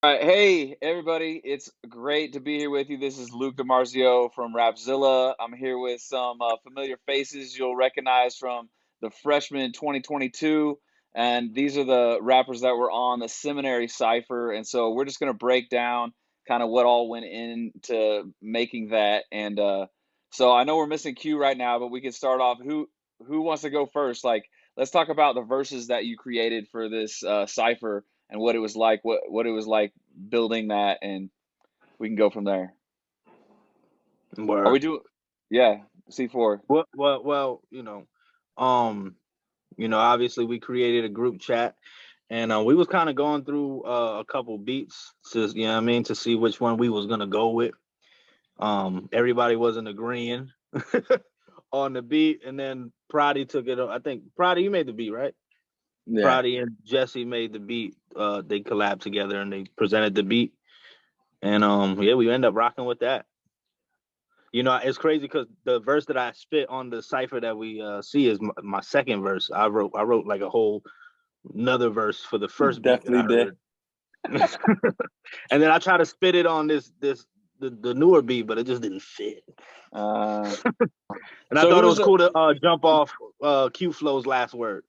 All right, hey everybody, it's great to be here with you. This is Luke DiMarzio from Rapzilla. I'm here with some familiar faces you'll recognize from the Freshman 2022, and these are the rappers that were on the Seminary Cypher. And so we're just going to break down kind of what all went into making that. And so I know we're missing Q right now, but we can start off. Who wants to go first? Like, let's talk about the verses that you created for this Cypher and what it was like, what it was like building that, and we can go from there. Are we Word. doing? Yeah, C4. Well, um, obviously we created a group chat, and we was kind of going through a couple beats to, to see which one we was gonna go with. Everybody wasn't agreeing on the beat, and then Prodi took it. I think Prodi, you made the beat, right? Yeah. Prodi and Jesse made the beat. They collabed together and they presented the beat, and yeah, we ended up rocking with that. It's crazy because the verse that I spit on the cipher that we see is my second verse. I wrote like a whole another verse for the first beat that I Definitely did. heard, and then I try to spit it on the newer beat, but it just didn't fit. Uh, And I so thought it who's was the cool to jump off Q-Flow's last word.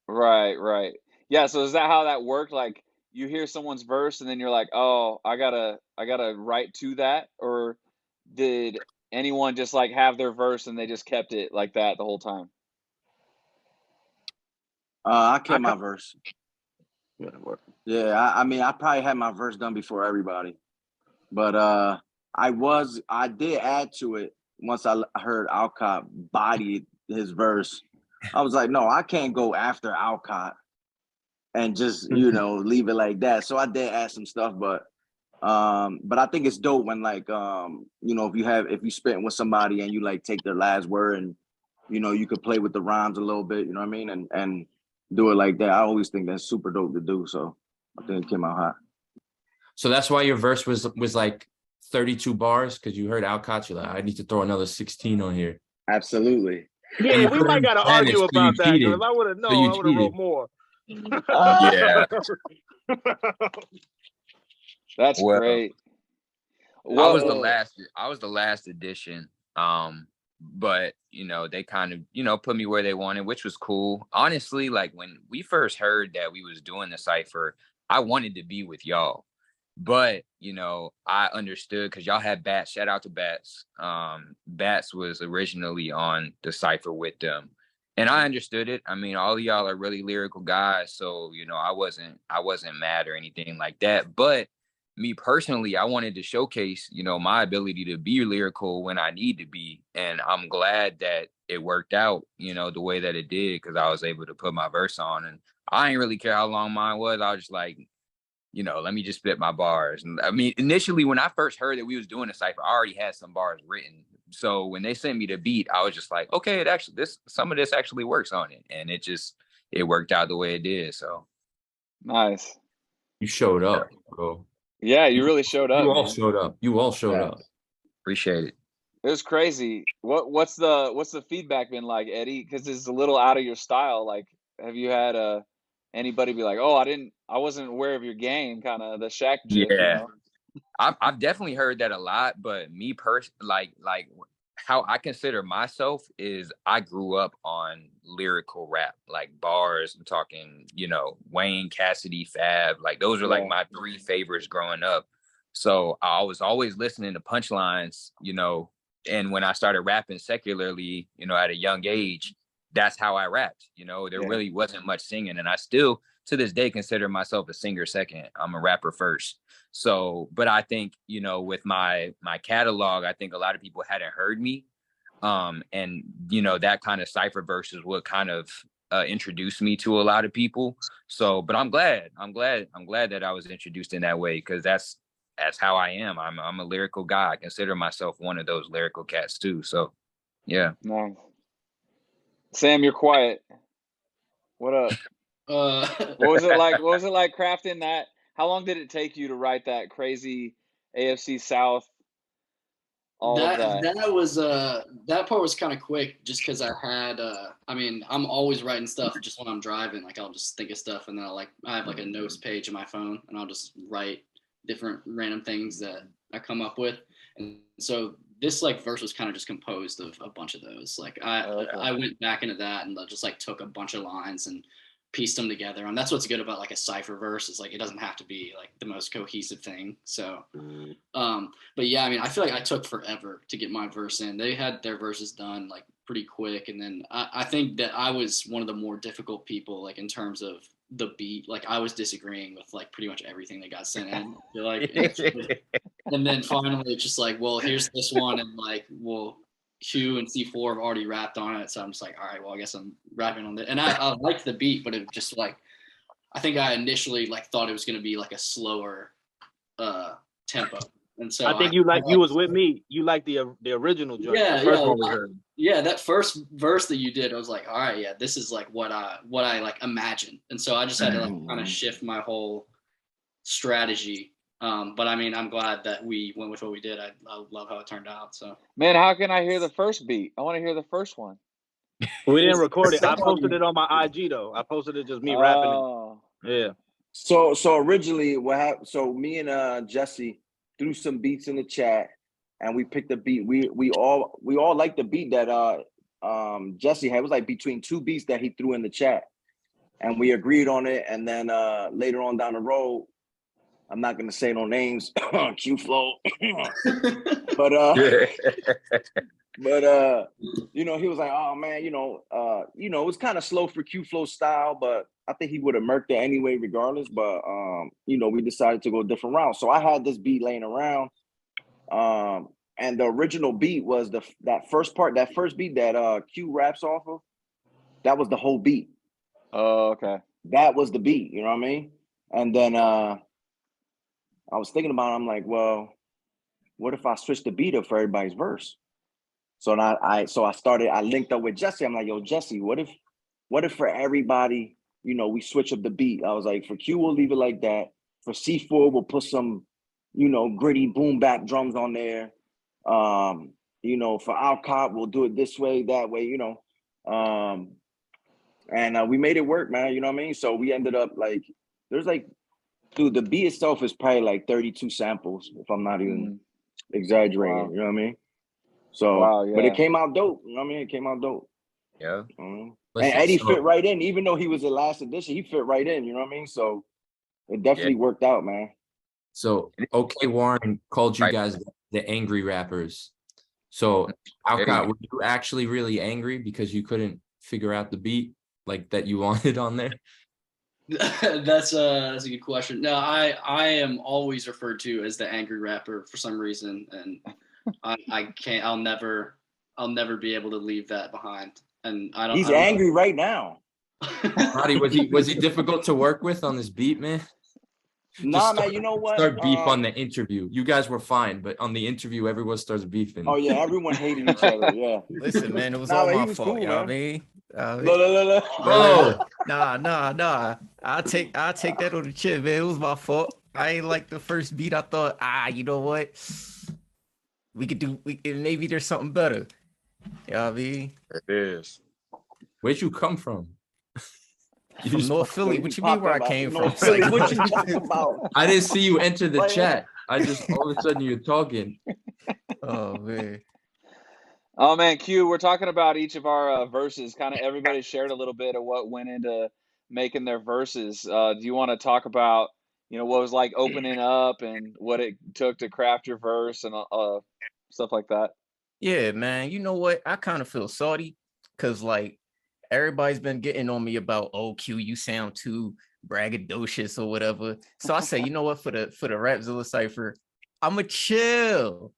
right? Yeah, so is that how that worked? Like you hear someone's verse and then you're like, oh, I gotta write to that, or did anyone just like have their verse and they just kept it like that the whole time? I I kept my verse. yeah, work. Yeah, I mean, I probably had my verse done before everybody, but I did add to it once heard Alcott body his verse. I was like, no, I can't go after Alcott and just leave it like that. So I did add some stuff, but I think it's dope when like if you spit with somebody and you like take their last word and you could play with the rhymes a little bit, you know what I mean, and do it like that. I always think that's super dope to do. So I think it came out hot. So that's why your verse was like 32 bars, because you heard Alcott, you're like, I need to throw another 16 on here. Absolutely. And Yeah, you we put might in gotta Spanish, argue so you about that because if cheated. I would have So known, you I would have wrote cheated. more. Yeah. That's Well, great. I was the Well, last I was the last edition. But they kind of, put me where they wanted, which was cool. Honestly, like when we first heard that we was doing the cipher, I wanted to be with y'all. But, I understood because y'all had Bats. Shout out to Bats. Bats was originally on the cipher with them. And I understood it. I mean, all of y'all are really lyrical guys. So, I wasn't mad or anything like that. But me personally, I wanted to showcase, my ability to be lyrical when I need to be. And I'm glad that it worked out, the way that it did, because I was able to put my verse on. And I ain't really care how long mine was. I was just like, let me just spit my bars. And I mean, initially when I first heard that we was doing a cipher, I already had some bars written. So when they sent me the beat, I was just like, okay, some of this actually works on it. And it worked out the way it did. So nice. You showed up, bro. Yeah, you You, really showed you up, all man. showed up. You all showed Yeah. up. appreciate it. It was crazy. What's the feedback been like, Eddie? Because it's a little out of your style. Like, have you had anybody be like, "Oh, I wasn't aware of your game," kind of the Shaq GIF, you Yeah. know? I've definitely heard that a lot, but me like how I consider myself is I grew up on lyrical rap, like bars. I'm talking, Wayne, Cassidy, Fab, like those are like Yeah, my three favorites growing up. So I was always listening to punchlines, and when I started rapping secularly, at a young age, that's how I rapped. There yeah, really wasn't much singing, and I still to this day consider myself a singer second. I'm a rapper first. So, but I think, with my catalog, I think a lot of people hadn't heard me. And that kind of cipher verse is what kind of introduced me to a lot of people. So, but I'm glad that I was introduced in that way, because that's how I am. I'm a lyrical guy. I consider myself one of those lyrical cats too. So, yeah. nice. Sam, you're quiet. What up? Uh, What was it like? What was it like crafting that? How long did it take you to write that crazy AFC South, all of that that? that was that part was kind of quick just because I had I mean I'm always writing stuff just when I'm driving, like I'll just think of stuff and then I have like a notes page in my phone and I'll just write different random things that I come up with. And so this like verse was kind of just composed of a bunch of those. Like I went back into that and just like took a bunch of lines and pieced them together. And that's what's good about like a cipher verse is like it doesn't have to be like the most cohesive thing. So but yeah, I mean, I feel like I took forever to get my verse in. They had their verses done like pretty quick, and then I think that I was one of the more difficult people like in terms of the beat. Like I was disagreeing with like pretty much everything that got sent in. I feel like and then finally it's just like, well, here's this one, and like, well, Q and C4 have already rapped on it, so I'm just like, all right, well, I guess I'm rapping on it. And I liked the beat, but it just like, I think I initially like thought it was gonna be like a slower tempo, and so I think you was with me. You like the original joint. Yeah, the first one we heard. Yeah, that first verse that you did, I was like, all right, yeah, this is like what I like imagined, and so I just had to like kind of shift my whole strategy. But I mean, I'm glad that we went with what we did. I love how it turned out. So, Man, how can I hear the first beat? I want to hear the first one. We didn't record it. I posted it on my IG though. I posted it just me rapping it. Yeah. So originally what happened? So me and Jesse threw some beats in the chat, and we picked a beat. We all liked the beat that Jesse had. It was like between two beats that he threw in the chat, and we agreed on it. And then later on down the road, I'm not gonna say no names, Q-Flo, but you know, he was like, oh man, you know, it was kind of slow for Q-Flo style, but I think he would have murked it anyway, regardless. But you know, we decided to go a different route. So I had this beat laying around, and the original beat was that first beat that Q raps off of. That was the whole beat. Oh, okay. That was the beat. You know what I mean? And then I was thinking about it. I'm like, well, what if I switch the beat up for everybody's verse? So I linked up with Jesse. I'm like, yo, Jesse, what if for everybody, you know, we switch up the beat? I was like, for Q, we'll leave it like that. For C4, we'll put some, you know, gritty boom bap drums on there. You know, for Alcott, we'll do it this way, that way, you know. And we made it work, man. You know what I mean? So we ended up like, there's like, dude, the beat itself is probably like 32 samples, if I'm not even exaggerating. Wow. You know what I mean? So, wow, yeah. But it came out dope. You know what I mean? It came out dope. Yeah. And Eddie fit right in, even though he was the last edition. He fit right in. You know what I mean? So it definitely worked out, man. So, OK Warren called you guys the angry rappers. So, Alcott, were you actually really angry because you couldn't figure out the beat like that you wanted on there? That's a good question. No, I am always referred to as the angry rapper for some reason, and I can't. I'll never be able to leave that behind. And I don't. He's angry right now. Roddy, was he difficult to work with on this beat, man? Nah, man. You know what? Start beef on the interview. You guys were fine, but on the interview, everyone starts beefing. Oh yeah, everyone hated each other. Yeah. Listen, man, it was all my fault. Cool, you know what I mean? No. Oh, nah. I'll take that on the chin, man. It was my fault. I ain't like the first beat. I thought, you know what? Maybe there's something better. You know what I mean? It is. Where'd you come from? From North Philly. What you mean where I came from? What you talking about? I didn't see you enter the chat. I just all of a sudden you're talking. Oh man. Oh man, Q, we're talking about each of our verses. Kind of everybody shared a little bit of what went into making their verses. Do you want to talk about, you know, what was like opening up and what it took to craft your verse and stuff like that? Yeah, man. You know what? I kind of feel salty because like everybody's been getting on me about, oh, Q, you sound too braggadocious or whatever. So I say, you know what? For the Rapzilla Cypher, I'ma chill.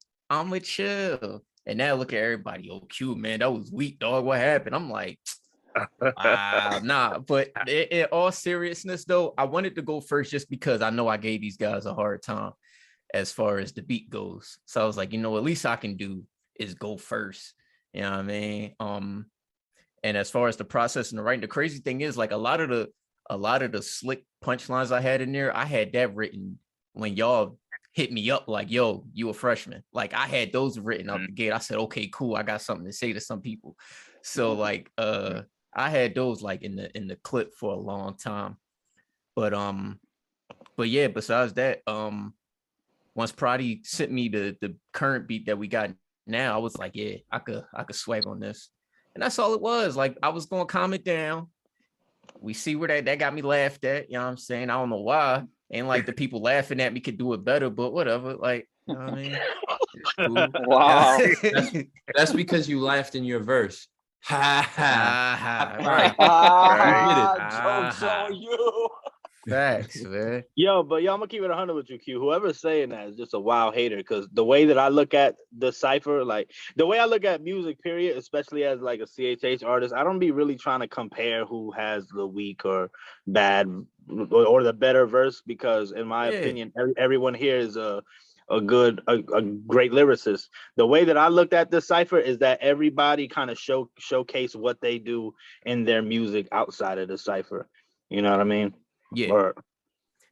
And now look at everybody. Oh, Q, man, that was weak, dog. What happened? I'm like, nah. But in all seriousness, though, I wanted to go first just because I know I gave these guys a hard time as far as the beat goes. So I was like, you know, at least I can do is go first. You know what I mean? And as far as the process and the writing, the crazy thing is like a lot of the slick punchlines I had in there, I had that written when y'all hit me up like, yo, you a freshman. Like I had those written out the gate. I said, okay, cool. I got something to say to some people. So like I had those like in the clip for a long time. But yeah, besides that, once Prodi sent me the current beat that we got now, I was like, yeah, I could swag on this. And that's all it was. Like, I was gonna calm it down. We see where that got me laughed at. You know what I'm saying? I don't know why. And like the people laughing at me could do it better, but whatever. Like, you know what I mean? Cool. Wow. That's because you laughed in your verse. Ha ha. Right. Jokes on you. Facts, man. Yo, but yo, I'm gonna keep it 100 with you, Q. Whoever's saying that is just a wild hater, because the way that I look at the cipher, like the way I look at music, period, especially as like a CHH artist, I don't be really trying to compare who has the weak or bad or the better verse, because in my opinion, everyone here is a great lyricist. The way that I looked at this cipher is that everybody kind of showcase what they do in their music outside of the cipher. You know what I mean? Yeah.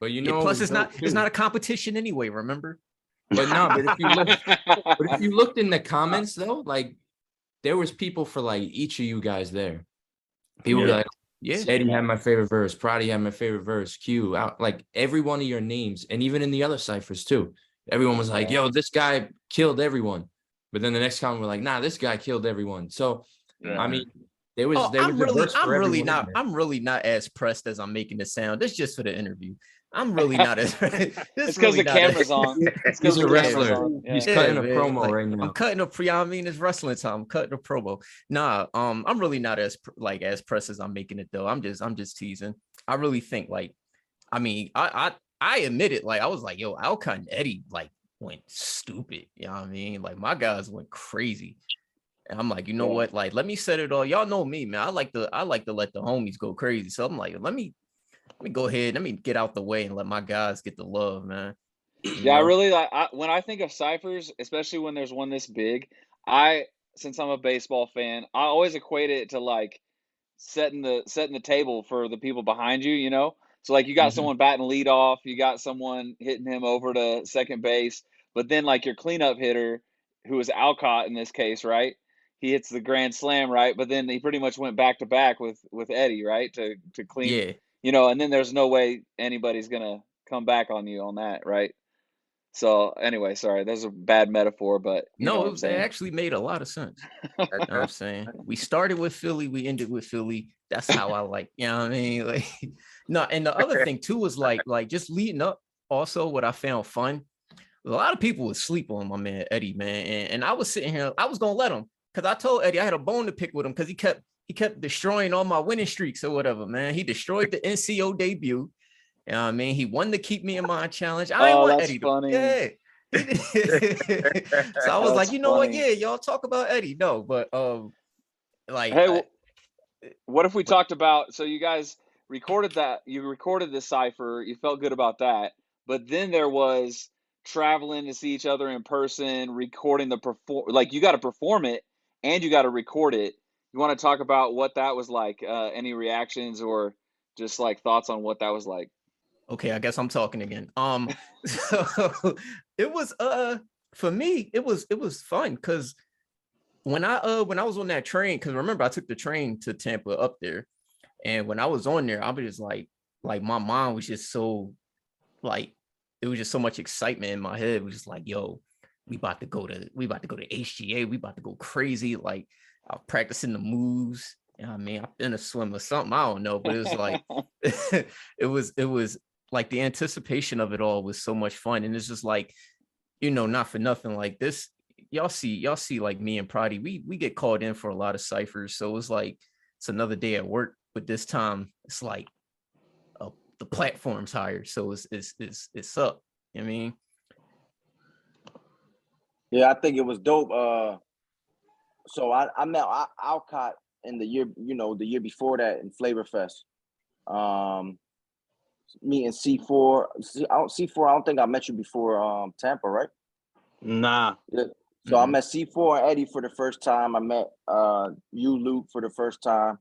But you know, plus it's not a competition anyway, remember? But no, but if you looked in the comments though, like there was people for like each of you guys there. People were like, yeah, Eddie had my favorite verse, Prodi had my favorite verse, Q, out, like every one of your names, and even in the other ciphers too. Everyone was like, yo, this guy killed everyone. But then the next comment were like, nah, this guy killed everyone. So I mean, I'm really not as pressed as I'm making it sound. This is just for the interview. I'm really not as it's because the camera's on. It's because he's a wrestler. He's cutting a promo like, right now. I'm cutting I mean, it's wrestling time. I'm cutting a promo. Nah, I'm really not as pressed as I'm making it though. I'm just teasing. I really think like, I mean, I admit it. Like I was like, yo, Alcott and Eddie like went stupid. You know what I mean? Like my guys went crazy. And I'm like, you know what? Like, let me set it all. Y'all know me, man. I like to let the homies go crazy. So I'm like, let me go ahead. Let me get out the way and let my guys get the love, man. Yeah, I really like when I think of ciphers, especially when there's one this big. Since I'm a baseball fan, I always equate it to like setting the table for the people behind you. You know, so like you got someone batting lead off, you got someone hitting him over to second base, but then like your cleanup hitter, who is Alcott in this case, right? He hits the grand slam, right? But then he pretty much went back to back with Eddie, right? To clean, you know, and then there's no way anybody's gonna come back on you on that, right? So anyway, sorry, that's a bad metaphor, but it actually made a lot of sense. You know what I'm saying? We started with Philly, we ended with Philly. That's how I like, you know what I mean? Like, no, and the other thing too was like just leading up. Also, what I found fun, a lot of people would sleep on my man Eddie, man, and I was sitting here, I was gonna let him. Because I told Eddie I had a bone to pick with him because he kept destroying all my winning streaks or whatever, man. He destroyed the NCO debut. You know what I mean? He won the Keep Me in Mind challenge. I didn't want Eddie to. So I was like, you know what? Yeah, y'all talk about Eddie. No, but like, hey, what if we talked about? So you guys recorded that. You recorded the cipher. You felt good about that, but then there was traveling to see each other in person, recording like you got to perform it and you got to record it. You want to talk about what that was like? Any reactions or just like thoughts on what that was like? Okay, I guess I'm talking again. So it was for me, it was fun because when I was on that train, because remember I took the train to Tampa up there, and when I was on there, I was just like my mind was just so like it was just so much excitement in my head. It was just like, yo, we about to go to HGA, we about to go crazy. Like I was practicing the moves. You know what I mean? I've been a swim or something, I don't know, but it was like it was like the anticipation of it all was so much fun. And it's just like, you know, not for nothing, like this, y'all see like me and Prodi, we get called in for a lot of ciphers. So it's like it's another day at work, but this time it's like the platform's higher, so it's up. You know what I mean? Yeah, I think it was dope. So I met Alcott in the year before that in Flavor Fest. Me and C4. C4, I don't think I met you before Tampa, right? Nah. Yeah. So I met C4 and Eddie for the first time. I met you, Luke, for the first time.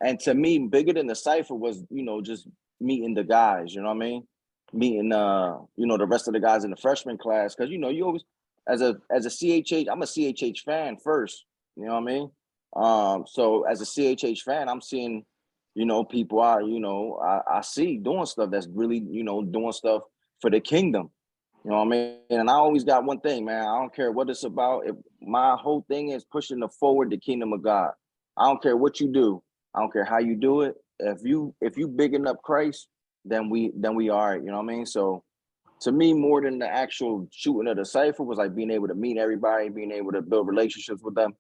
And to me, bigger than the cipher was, you know, just meeting the guys, you know what I mean? Meeting the rest of the guys in the freshman class. Cause you always as a CHH, I'm a CHH fan first, you know what I mean? So as a CHH fan, I'm seeing, people I see doing stuff that's really, doing stuff for the kingdom. You know what I mean? And I always got one thing, man. I don't care what it's about. My whole thing is pushing forward the kingdom of God. I don't care what you do. I don't care how you do it. If you bigging up Christ, then we are. You know what I mean? So to me, more than the actual shooting of the cipher was like being able to meet everybody, being able to build relationships with them.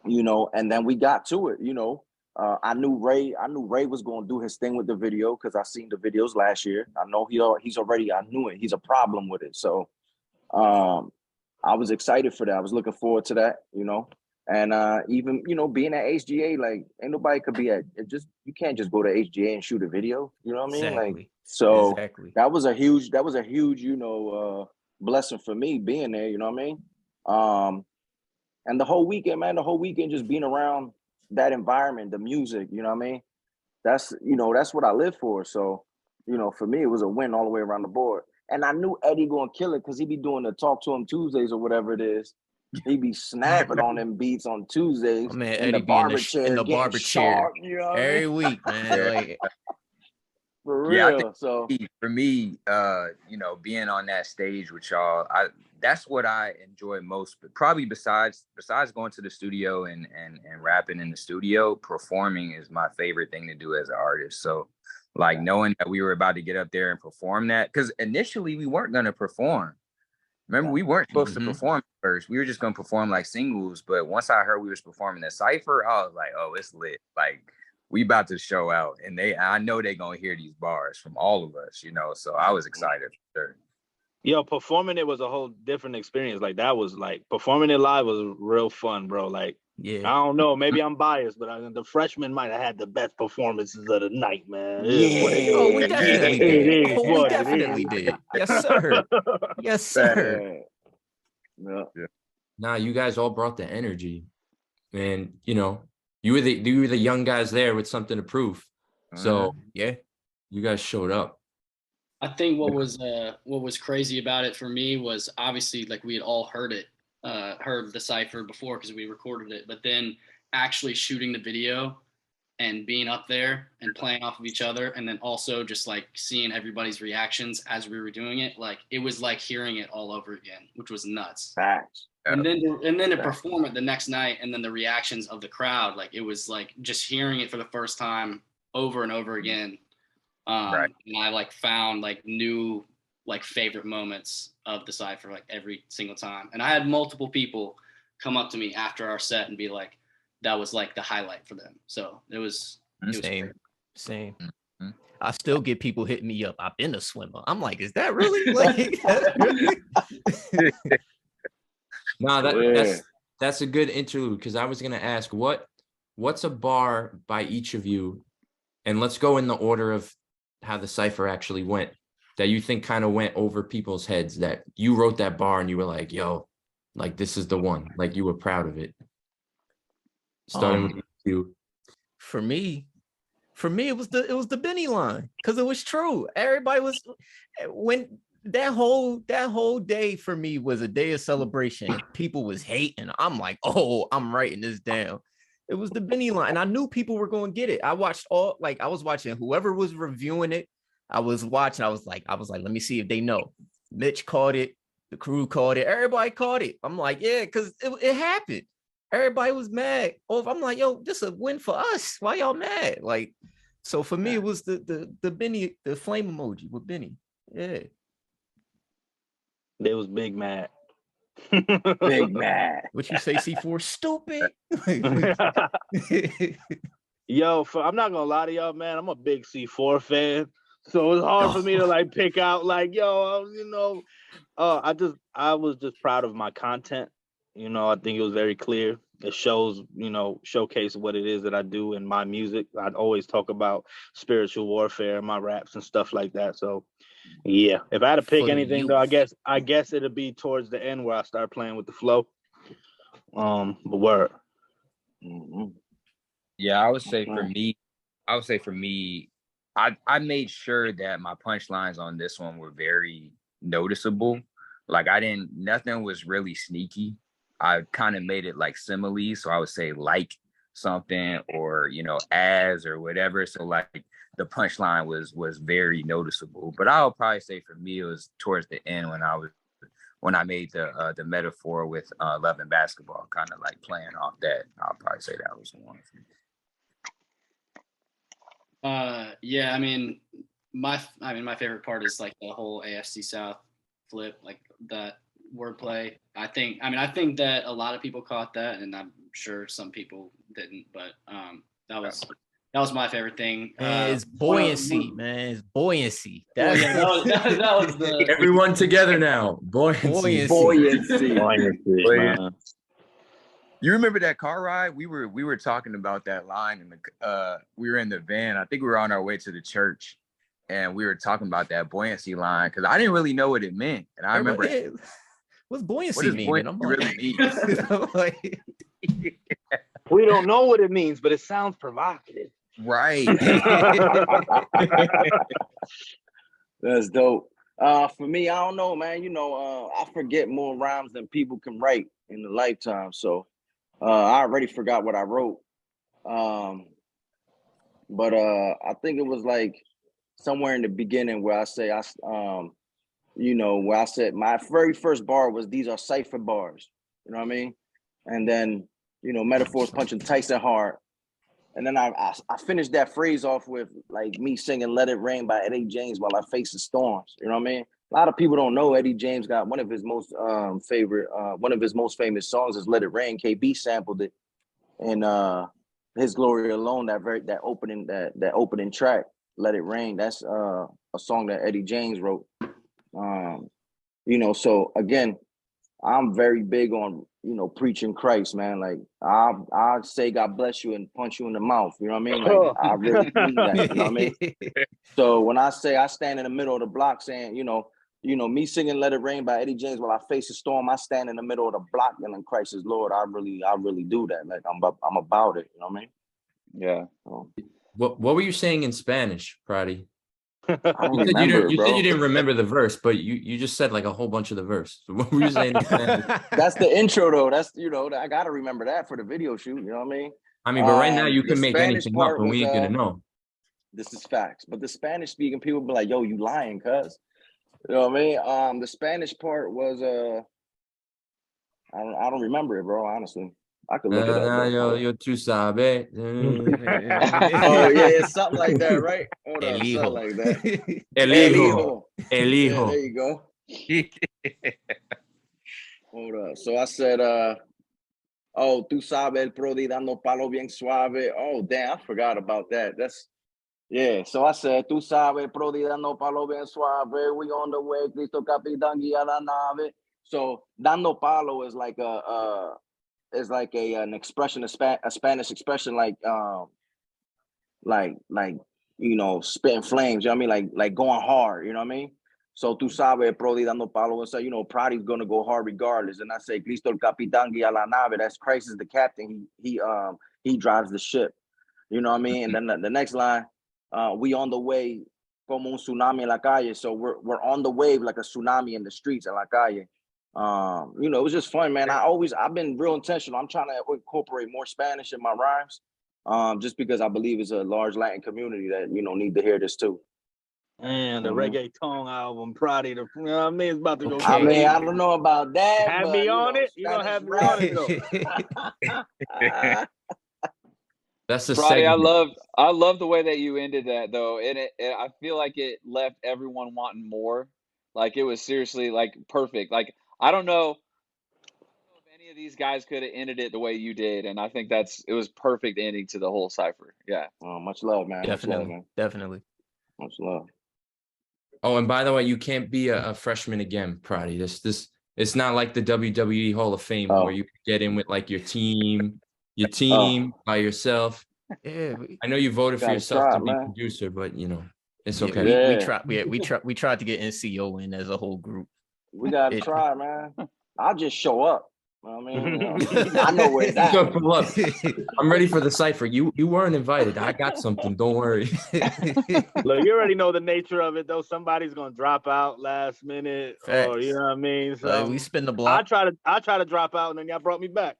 You know, and then we got to it. You know, I knew Ray was going to do his thing with the video because I seen the videos last year. I know he's already. I knew it. He's a problem with it. So, I was excited for that. I was looking forward to that. You know, and even being at HGA, like ain't nobody could be at it. Just you can't just go to HGA and shoot a video. You know what I mean? Exactly. Like so Exactly. that was a huge blessing for me being there. You know what I mean? And the whole weekend, man, just being around that environment, the music, you know what I mean? That's what I live for. So, for me, it was a win all the way around the board. And I knew Eddie going to kill it because he be doing the Talk to Him Tuesdays or whatever it is. He be snapping on them beats on Tuesdays. Oh, man, in Eddie the barber chair, in the barber chair you know what every I mean? week, man. Like, for real. I think so for me, being on that stage with y'all, that's what I enjoy most. But probably besides going to the studio and rapping in the studio, performing is my favorite thing to do as an artist. So, like knowing that we were about to get up there and perform that, because initially we weren't gonna perform. Remember, we weren't supposed to perform first. We were just gonna perform like singles. But once I heard we was performing the cipher, I was like, oh, it's lit. Like we about to show out, and I know they gonna hear these bars from all of us, So I was excited for sure. Yo, performing it was a whole different experience. Like that was like performing it live was real fun, bro. Like, yeah, I don't know, maybe I'm biased, but the freshmen might have had the best performances of the night, man. Oh, we definitely did. Oh, we definitely did. did. Yes, sir. Yes, sir. Yeah. Nah, you guys all brought the energy, and you were the young guys there with something to prove. So yeah, you guys showed up. I think what was crazy about it for me was obviously like we had all heard the cipher before because we recorded it, but then actually shooting the video and being up there and playing off of each other, and then also just like seeing everybody's reactions as we were doing it, like it was like hearing it all over again, which was nuts. Facts. And then to perform it the next night, and then the reactions of the crowd, like it was like just hearing it for the first time over and over again. And I like found like new like favorite moments of the cipher like every single time. And I had multiple people come up to me after our set and be like, that was like the highlight for them. So it was same. Mm-hmm. I still get people hitting me up. I've been a swimmer. I'm like, is that really like? No, that's a good interlude because I was gonna ask what's a bar by each of you, and let's go in the order of how the cipher actually went that you think kind of went over people's heads, that you wrote that bar and you were like, yo, like this is the one, like you were proud of it. Starting with you. For me it was the Benny line, because it was true. Everybody was, when that whole day for me was a day of celebration. People was hating. I'm like, oh, I'm writing this down. It was the Benny line. And I knew people were going to get it. I was watching whoever was reviewing it. I was watching. I was like, let me see if they know. Mitch caught it. The crew caught it. Everybody caught it. I'm like, yeah, because it happened. Everybody was mad. Oh, I'm like, yo, this is a win for us. Why y'all mad? Like, so for me, it was the Benny, the flame emoji with Benny. Yeah. They was big mad. Big mad. What you say, C4? Stupid. Yo, I'm not gonna lie to y'all, man. I'm a big C4 fan, so it's hard for me to like pick out like, yo, I was just proud of my content. I think it was very clear. It shows, showcase what it is that I do in my music. I'd always talk about spiritual warfare in my raps and stuff like that. So yeah, if I had to pick anything though, I guess it'd be towards the end where I start playing with the flow. But word. Mm-hmm. Yeah, I would say for me, I made sure that my punchlines on this one were very noticeable. Like nothing was really sneaky. I kind of made it like similes. So I would say like, something, or as or whatever. So like the punchline was very noticeable. But I would probably say for me it was towards the end when I made the metaphor with love and basketball, kind of like playing off that. I'll probably say that was one. Yeah, I mean my favorite part is like the whole AFC South flip, like that wordplay. I think that a lot of people caught that, and I'm sure some people didn't, but that was my favorite thing. It's buoyancy, man. It's buoyancy. That was the Everyone together now. Buoyancy. Buoyancy. Man. You remember that car ride? We were talking about that line, and we were in the van. I think we were on our way to the church, and we were talking about that buoyancy line because I didn't really know what it meant. And I remember, what's buoyancy mean? I'm like, really mean? We don't know what it means, but it sounds provocative. Right. That's dope. For me, I don't know, man. I forget more rhymes than people can write in a lifetime. So I already forgot what I wrote. But I think it was like somewhere in the beginning where I say where I said my very first bar was, these are cipher bars. You know what I mean? And then, metaphors punching Tyson hard. And then I finished that phrase off with like me singing "Let It Rain" by Eddie James while I face the storms. You know what I mean? A lot of people don't know Eddie James got one of his most famous songs is "Let It Rain." KB sampled it, and His Glory Alone, that opening track, "Let It Rain." That's a song that Eddie James wrote. So again, I'm very big on preaching Christ, man. Like I say God bless you and punch you in the mouth. You know what I mean? Like I really mean that. You know what I mean? So when I say I stand in the middle of the block saying, me singing "Let It Rain" by Eddie James while I face a storm, I stand in the middle of the block and Christ is Lord. I really do that. Like I'm about it. You know what I mean? Yeah. What were you saying in Spanish, Prodi? I don't You remember, said bro. you didn't remember the verse, but you just said like a whole bunch of the verse. So what were you saying in Spanish? That's the intro though. That's I gotta remember that for the video shoot. You know what I mean? I mean, but right now you The can make Spanish anything up, part and we was, ain't gonna know. This is facts. But the Spanish speaking people be like, "Yo, you lying, cuz." You know what I mean? The Spanish part was I don't remember it, bro. Honestly, I could look it up. Yo, tú sabes. Oh yeah, it's something like that, right? Hold El up, hijo. something like that. El El hijo. hijo. El Yeah, hijo. there you go. Hold up. So I said, oh, tú sabes el Prodi dando palo bien suave. Oh, damn, I forgot about that. Yeah. So I said, tú sabes, Prodi dando palo bien suave. We on the way, Cristo Capitán guía la nave. So dando palo is like an expression, a Spanish expression, like spitting flames. You know what I mean? Like going hard. You know what I mean? So tú sabes, Prodi dando palo, and so Prodi's gonna go hard regardless. And I say, Cristo el Capitán guía la nave. That's Christ is the captain. He drives the ship. You know what I mean? And then the next line, we on the way como un tsunami en la calle. So we're on the wave like a tsunami in the streets en la calle. It was just fun, man. I've been real intentional. I'm trying to incorporate more Spanish in my rhymes, just because I believe it's a large Latin community that need to hear this too. And the reggaeton album, Prodi, you know what I mean? It's about to go. I mean, I don't know about that. Have me on it. You gonna have me on it though. That's the Prodi, segment. I love the way that you ended that though, and I feel like it left everyone wanting more. Like it was seriously like perfect. Like I don't know if any of these guys could have ended it the way you did, and I think it was perfect ending to the whole cipher. Yeah. Much love, man. Definitely. Much love. Oh, and by the way, you can't be a freshman again, Prodi. This it's not like the WWE Hall of Fame where you get in with like your team by yourself. Yeah, I know you voted for yourself to be producer, but it's okay. We tried to get NCO in as a whole group. We gotta try, man. I'll just show up. I mean, I know where it's at. Look, I'm ready for the cipher. You weren't invited. I got something. Don't worry. Look, you already know the nature of it, though. Somebody's gonna drop out last minute, or you know what I mean. So we spin the block. I try to drop out, and then y'all brought me back.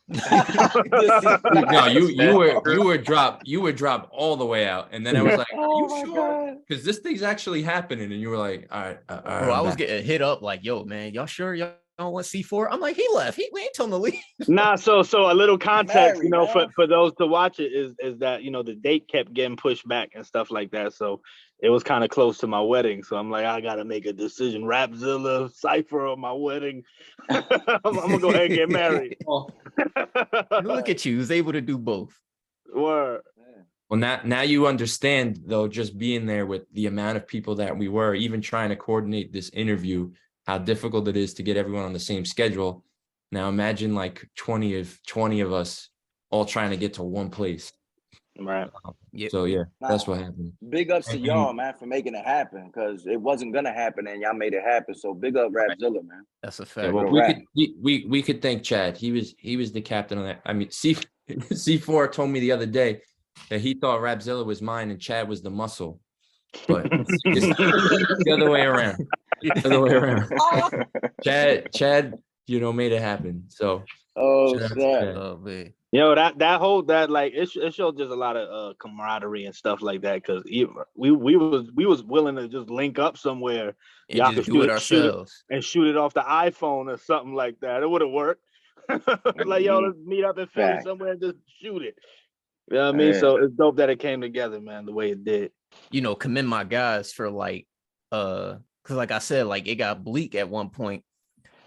No, you were dropped all the way out, and then I was like, "Are you sure?" Because this thing's actually happening, and you were like, "All right, bro, I was getting hit up like, yo, man, y'all sure y'all don't want C4? I'm like, he left. We ain't told him to leave. Nah, so a little context, Married, man. for those to watch it is that the date kept getting pushed back and stuff like that. So it was kind of close to my wedding. So I'm like, I gotta make a decision. Rapzilla Cypher on my wedding. I'm gonna go ahead and get married. Look at you, he was able to do both. Word. Well, now you understand though, just being there with the amount of people that we were, even trying to coordinate this interview, how difficult it is to get everyone on the same schedule. Now imagine like 20 of us all trying to get to one place. Right. So yeah, that's what happened. Big ups to y'all, man, for making it happen, because it wasn't gonna happen and y'all made it happen. So big up Rapzilla, man. That's a fact. Yeah, well, we could thank Chad. He was the captain on that. I mean, C4 told me the other day that he thought Rapzilla was mine and Chad was the muscle. But it's the other way around. The other way around. Chad, made it happen. So man. that like it showed just a lot of camaraderie and stuff like that, because we was willing to just link up somewhere. And y'all could do it ourselves and shoot it off the iPhone or something like that. It would have worked. Like, yo, let's meet up in Philly somewhere and just shoot it. You know what I mean? So it's dope that it came together, man, the way it did. Commend my guys for like because like I said, like it got bleak at one point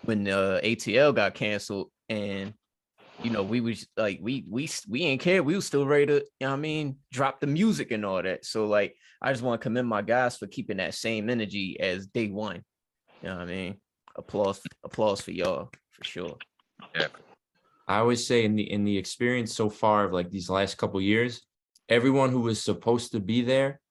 when ATL got canceled, and we was like we ain't care. We was still ready to, drop the music and all that. So like I just want to commend my guys for keeping that same energy as day one. You know what I mean? Applause for y'all for sure. Yeah. I always say in the experience so far of like these last couple of years, everyone who was supposed to be there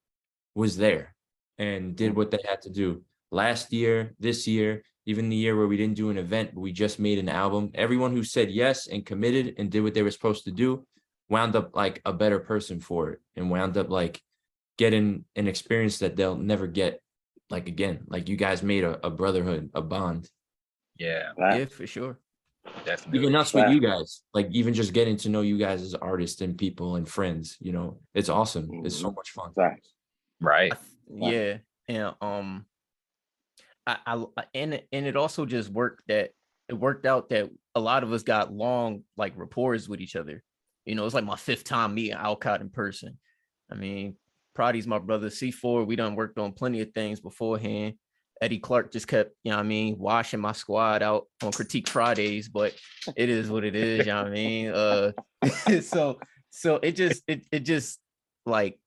was there and did what they had to do. Last year, this year, even the year where we didn't do an event, but we just made an album, everyone who said yes and committed and did what they were supposed to do wound up like a better person for it, and wound up like getting an experience that they'll never get like again. Like you guys made a brotherhood, a bond. Yeah. Yeah, for sure. Definitely. Even us with you guys, like even just getting to know you guys as artists and people and friends, it's awesome. It's so much fun. Right. Yeah. And and it also just worked out that a lot of us got long like rapport with each other. It's like my 5th time meeting Alcott in person. I mean, Prodi's my brother. C4, we done worked on plenty of things beforehand. Eddie Clark just kept, washing my squad out on Critique Fridays, but it is what it is, you know what I mean? So it just like,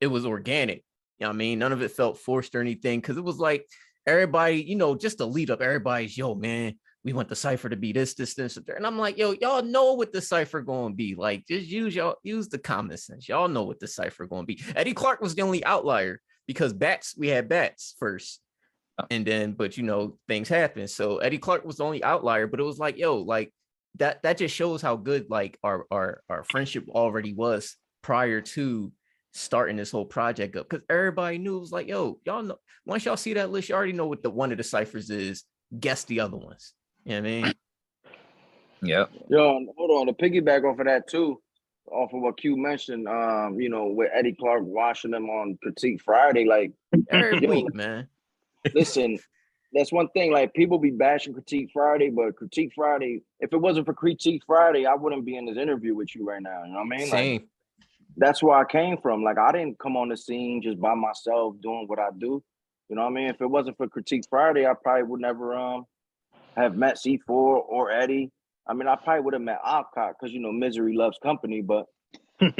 it was organic. You know what I mean? None of it felt forced or anything, because it was like everybody, just to lead up, everybody's, yo, man, we want the cipher to be this, and I'm like, yo, y'all know what the cipher going to be. Like, just use the common sense. Y'all know what the cipher going to be. Eddie Clark was the only outlier because we had bats first. And then, but things happen. So Eddie Clark was the only outlier, but it was like, yo, like that just shows how good like our friendship already was prior to starting this whole project up. Because everybody knew, it was like, yo, y'all know, once y'all see that list, you already know what one of the ciphers is. Guess the other ones. You know what I mean? Yep. Yo, hold on. To piggyback off of that too, off of what Q mentioned, with Eddie Clark washing them on Critique Friday, like every week, man. Listen, that's one thing. Like, people be bashing Critique Friday, but Critique Friday, if it wasn't for Critique Friday, I wouldn't be in this interview with you right now. You know what I mean? Same. Like, that's where I came from. Like, I didn't come on the scene just by myself doing what I do. You know what I mean? If it wasn't for Critique Friday, I probably would never have met C4 or Eddie. I mean, I probably would have met Alcott because, misery loves company, but but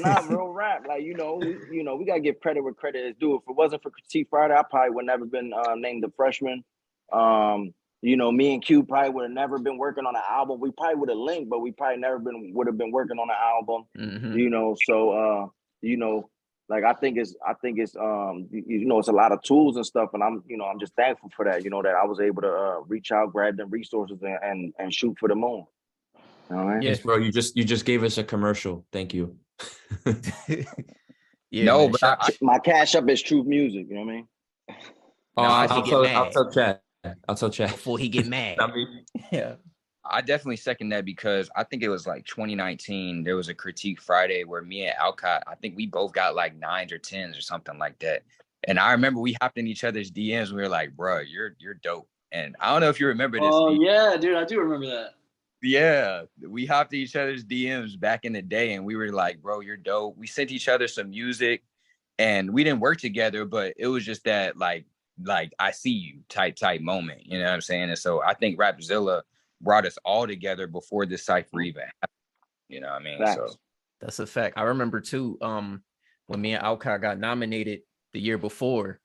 not real rap. Like, we gotta give credit where credit is due. If it wasn't for Critique Friday, I probably would never been named the freshman. Me and Q probably would have never been working on an album. We probably would have linked, but we probably never would have been working on an album. Mm-hmm. Like I think it's it's a lot of tools and stuff, and I'm just thankful for that. That I was able to reach out, grab them resources, and shoot for the moon. All right. Yes, bro. You just gave us a commercial. Thank you. Yeah. No, man, but my cash up is Truth Music. You know what I mean? Oh, I'll tell Chad. I'll tell Chad before he get mad. I mean, Yeah. I definitely second that because I think it was like 2019. There was a Critique Friday where me and Alcott, I think we both got like 9s or 10s or something like that. And I remember we hopped in each other's DMs. We were like, bro, you're dope. And I don't know if you remember this. Oh, yeah, dude. I do remember that. Yeah, we hopped in each other's DMs back in the day and we were like, bro, you're dope. We sent each other some music and we didn't work together, but it was just that like I see you type moment. You know what I'm saying? And so I think Rapzilla brought us all together before this cipher even happened. You know what I mean? Facts. So That's a fact. I remember too, when me and Alcott got nominated the year before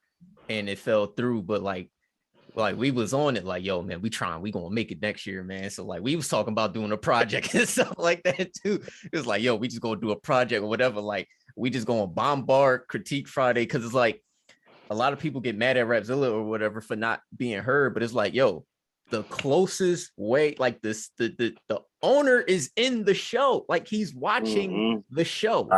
and it fell through, but like we was on it like, yo, man, we gonna make it next year, man. So like we was talking about doing a project and stuff like that too. It was like, yo, we just gonna do a project or whatever. Like we just gonna bombard Critique Friday because it's like a lot of people get mad at Rapzilla or whatever for not being heard, but it's like, yo, the closest way, like this, the owner is in the show, like he's watching the show.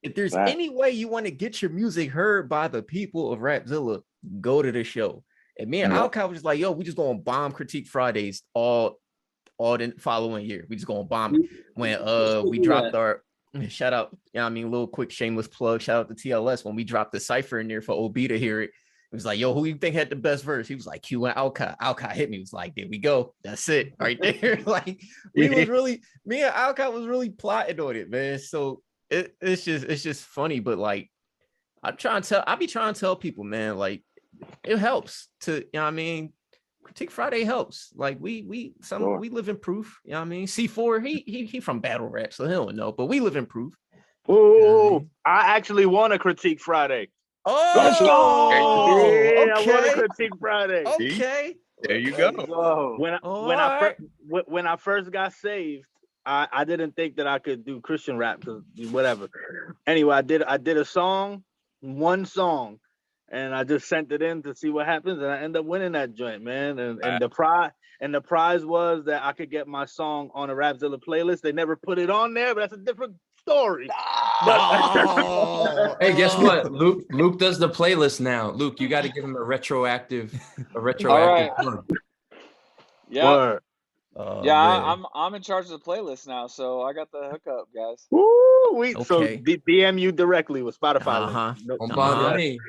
If there's any way you want to get your music heard by the people of Rapzilla, go to the show. And me and Alcott was just like, yo, we just gonna bomb Critique Fridays all the following year. We just gonna bomb it. When we dropped our shout out, I mean, little quick shameless plug, shout out to TLS. When we dropped the cipher in there for OB to hear it, it was like, yo, who you think had the best verse? He was like, Q and Alcott. Alcott hit me. He was like, there we go. That's it right there. Like we was really, me and Alcott was really plotting on it, man. So it's just funny, but like I be trying to tell people, man, like it helps to, you know what I mean? Critique Friday helps. Like we live in proof, you know what I mean? C4, he from battle rap, so he don't know, but we live in proof. Oh, you know what I mean? I actually won a Critique Friday. Oh, yeah, okay. I want a Critique Friday. Okay. there you go. When I first got saved, I didn't think that I could do Christian rap because whatever. Anyway, I did a song, one song, and I just sent it in to see what happens, and I ended up winning that joint, man. And the prize was that I could get my song on a Rapzilla playlist. They never put it on there, but that's a different story. Hey, guess what? Luke does the playlist now. Luke, you got to give him a retroactive. All right. Yeah. I'm in charge of the playlist now, so I got the hookup, guys. So DM you directly with Spotify. Don't bother me.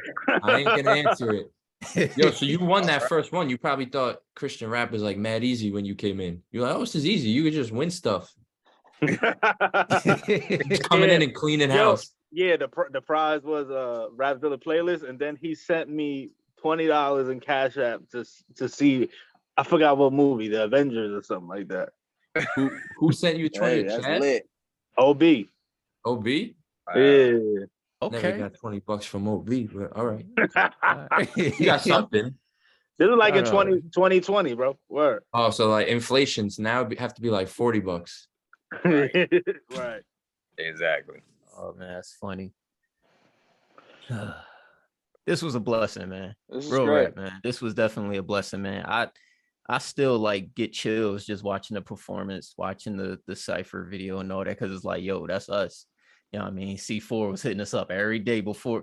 I ain't gonna answer it. Yo, so you won that first one. You probably thought Christian rap was like mad easy when you came in. You're like, oh, this is easy. You could just win stuff. Just coming in and cleaning house. Yeah, the prize was a Rapzilla playlist, and then he sent me $20 in Cash App to see. I forgot what movie, The Avengers or something like that. Who sent you 20? Hey, that's lit. OB. OB? Yeah. Okay. Never got $20 from OB, but all right. You got something. This is like in 2020, bro. Word. Oh, so like inflation's now have to be like $40. Right. Exactly. Oh man, that's funny. This was a blessing, man. This is Real great. rap, man. This was definitely a blessing, man. I still like get chills just watching the performance, watching the cipher video and all that, because it's like, yo, that's us. You know what I mean? C4 was hitting us up every day closer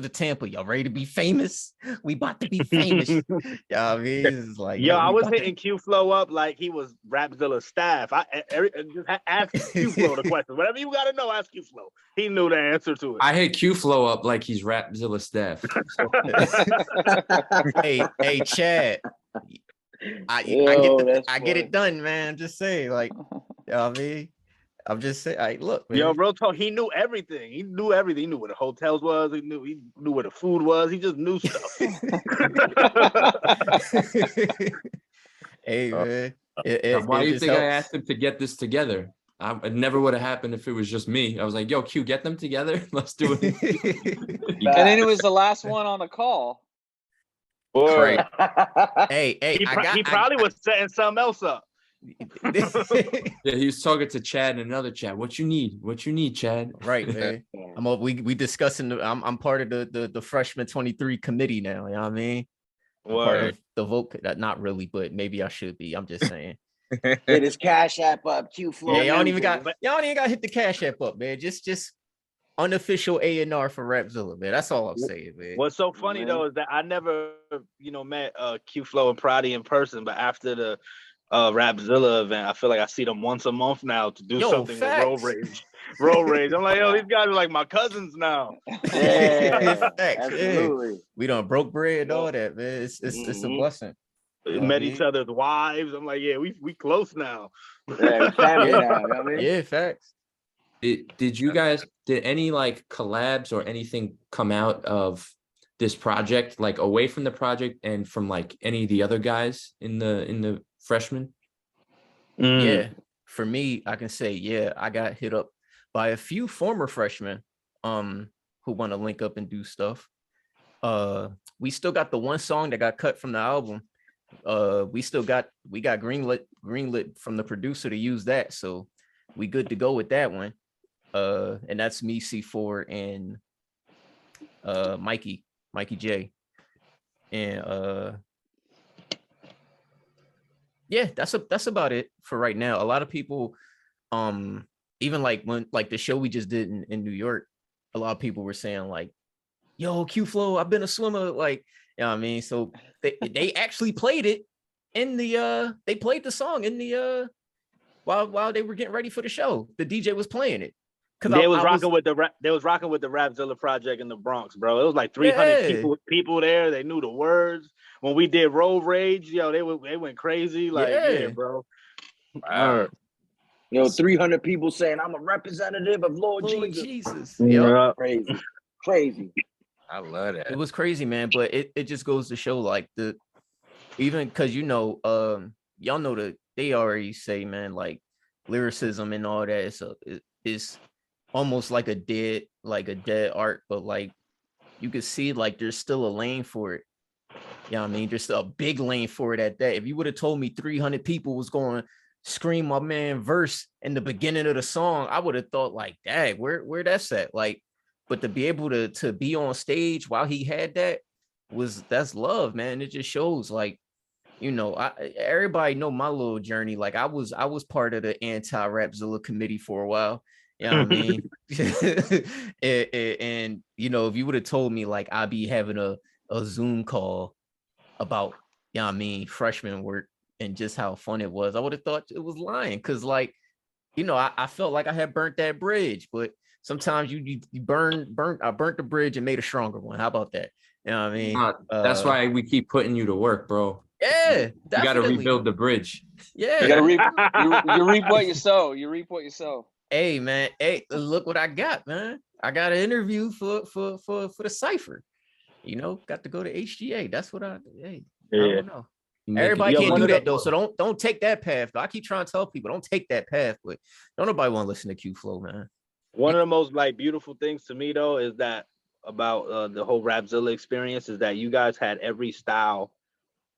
to Tampa. Y'all ready to be famous? We about to be famous. You know what I mean? It's like, I was hitting Q-Flo up like he was Rapzilla's staff. Just ask Q-Flo the question. Whatever you got to know, ask Q-Flo. He knew the answer to it. I hit Q-Flo up like he's Rapzilla staff. hey, Chad. I get it done, man. I'm just saying, like, you know what I mean? I'm just saying, look, man. Yo, real talk, he knew everything. He knew everything. He knew where the hotels was. He knew where the food was. He just knew stuff. Hey, man. Why do you think I asked him to get this together? It never would have happened if it was just me. I was like, yo, Q, get them together. Let's do it. And then it was the last one on the call. Right. Hey, he probably was setting something else up. Yeah, he was talking to Chad and another Chad. What you need, Chad? Right, man. We discussing. I'm part of the freshman 23 committee now. You know what I mean? Part of the vote. Not really, but maybe I should be. I'm just saying. Hit his Cash App up, Q-Flo. Yeah, y'all don't even got to hit the Cash App up, man. Just unofficial A&R for Rapzilla, man. That's all I'm saying, man. What's so funny though is that I never, met Q-Flo and Prodi in person, but after the Rapzilla event, I feel like I see them once a month now to do something with Road Rage. Road Rage. I'm like, yo, these guys are like my cousins now. Yeah, Facts, absolutely. yeah. We done broke bread and all that, man. It's a blessing. Met each other's wives. I'm like, yeah, we close now. Yeah, family now. You know what I mean? Yeah, facts. Did you guys, did any like collabs or anything come out of this project, like away from the project and from like any of the other guys in the freshmen? Yeah, for me, I can say, yeah, I got hit up by a few former freshmen who want to link up and do stuff. We still got the one song that got cut from the album. We got greenlit from the producer to use that, so we good to go with that one. And that's me, C4, and Mikey J. And yeah, that's about it for right now. A lot of people, even like when like the show we just did in New York, a lot of people were saying like, yo, Q-Flo, I've been a swimmer, like, you know what I mean? So they actually played it in the they played the song in the while they were getting ready for the show. The DJ was playing it. They was rocking with the Rapzilla project in the Bronx, bro. It was like 300 people there. They knew the words. When we did Road Rage, yo, they went crazy. Like, yeah bro. Wow. Yo, 300 people saying I'm a representative of Lord Jesus. Yeah, crazy. I love that. It was crazy, man. But it just goes to show like even because y'all know they already say, man, like lyricism and all that is almost like a dead art, but like you could see like there's still a lane for it. You know what I mean? There's a big lane for it at that. If you would have told me 300 people was going to scream my man verse in the beginning of the song, I would have thought like, dang, where that's at? Like, but to be able to be on stage while he had that's love, man. It just shows like, everybody know my little journey. Like I was part of the anti-Rapzilla committee for a while. You know what I mean? and if you would have told me like I'd be having a Zoom call about, you know what I mean, freshman work and just how fun it was, I would have thought it was lying. Cause like, I felt like I had burnt that bridge, but sometimes you burn. I burnt the bridge and made a stronger one. How about that? You know what I mean? That's why we keep putting you to work, bro. Yeah, you got to rebuild the bridge. Yeah, you got to reap. You reap what you sow. You reap what you sow. Hey man, look what I got, man. I got an interview for the cipher. Got to go to HGA. That's what I don't know. Everybody can't do that though, so don't take that path. I keep trying to tell people don't take that path, but don't nobody want to listen to Q-Flo, man. One of the most like beautiful things to me though is that about the whole Rapzilla experience is that you guys had every style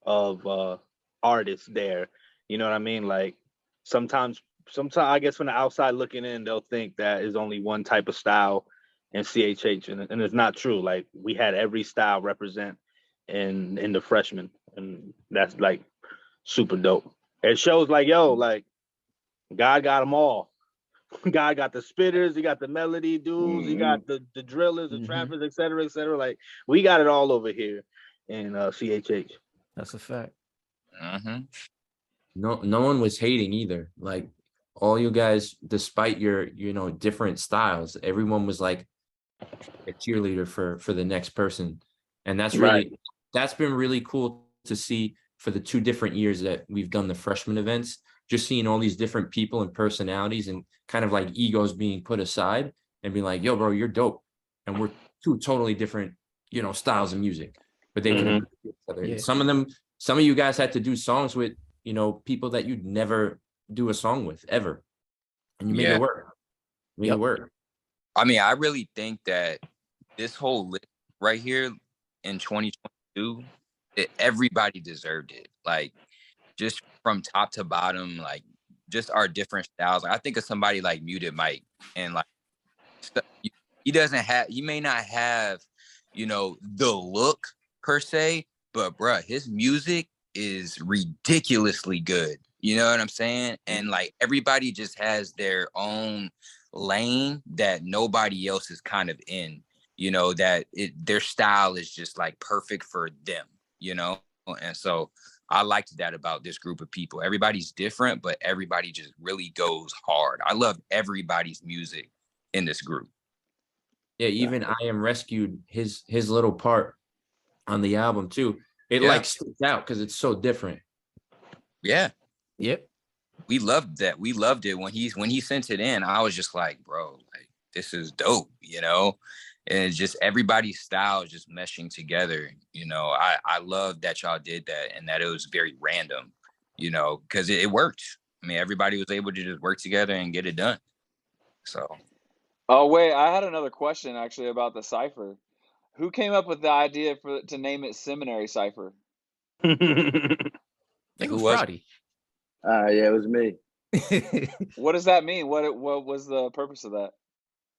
of artists there. You know what I mean? Like sometimes I guess from the outside looking in, they'll think that is only one type of style in CHH, and it's not true. Like we had every style represent in the freshmen, and that's like super dope. It shows like, yo, like God got them all. God got the spitters, he got the melody dudes, he got the drillers, the trappers, et cetera, Like we got it all over here in CHH. That's a fact. No one was hating either. Like all you guys, despite your different styles, everyone was like a cheerleader for the next person, and that's been really cool to see for the 2 different years that we've done the freshman events. Just seeing all these different people and personalities and kind of like egos being put aside and being like, yo, bro, you're dope. And we're 2 totally different, styles of music, but they can each other. Yeah. Some of you guys had to do songs with, people that you'd never do a song with ever. And you made it work. It work. I mean, I really think that this whole list right here in 2022, everybody deserved it. Like, just from top to bottom, like just our different styles. Like, I think of somebody like Muted Mike, and like he may not have, the look per se, but bruh, his music is ridiculously good. You know what I'm saying? And like everybody just has their own lane that nobody else is kind of in, you know, that their style is just like perfect for them, you know? And so I liked that about this group of people. Everybody's different, but everybody just really goes hard. I love everybody's music in this group. Yeah, even I Am Rescued, his little part on the album too. It like sticks out because it's so different. Yeah. Yep. We loved that. We loved it when he sent it in. I was just like, bro, like this is dope, you know? And it's just everybody's style is just meshing together. You know, I love that y'all did that and that it was very random, you know, because it worked. I mean, everybody was able to just work together and get it done. So. Oh, wait, I had another question actually about the cipher. Who came up with the idea to name it Seminary Cypher? I think it was Prodi. Yeah, it was me. What does that mean? What was the purpose of that?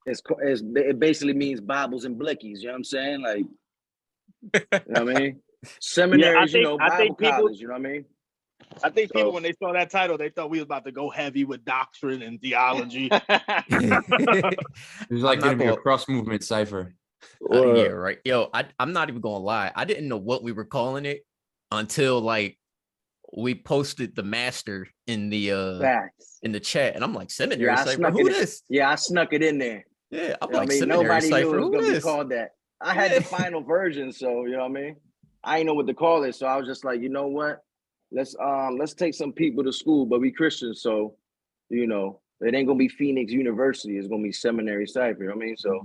It basically means Bibles and blickies. You know what I'm saying? Like, you know what I mean? Seminaries, you know, Bible college. You know what I mean? I think people, when they saw that title, they thought we was about to go heavy with doctrine and theology. It was like going to be a cross movement cipher. Yeah, right. Yo, I'm not even gonna lie. I didn't know what we were calling it until like we posted the master in the chat, and I'm like, Seminary Cypher, who this? Yeah, I snuck it in there. Yeah, I'm like, Seminary nobody Cypher, knew it was gonna who be called that. I had the final version, so you know what I mean. I didn't know what to call it, so I was just like, you know what? Let's take some people to school, but we Christians, so you know it ain't gonna be Phoenix University. It's gonna be Seminary Cypher. You know what I mean? So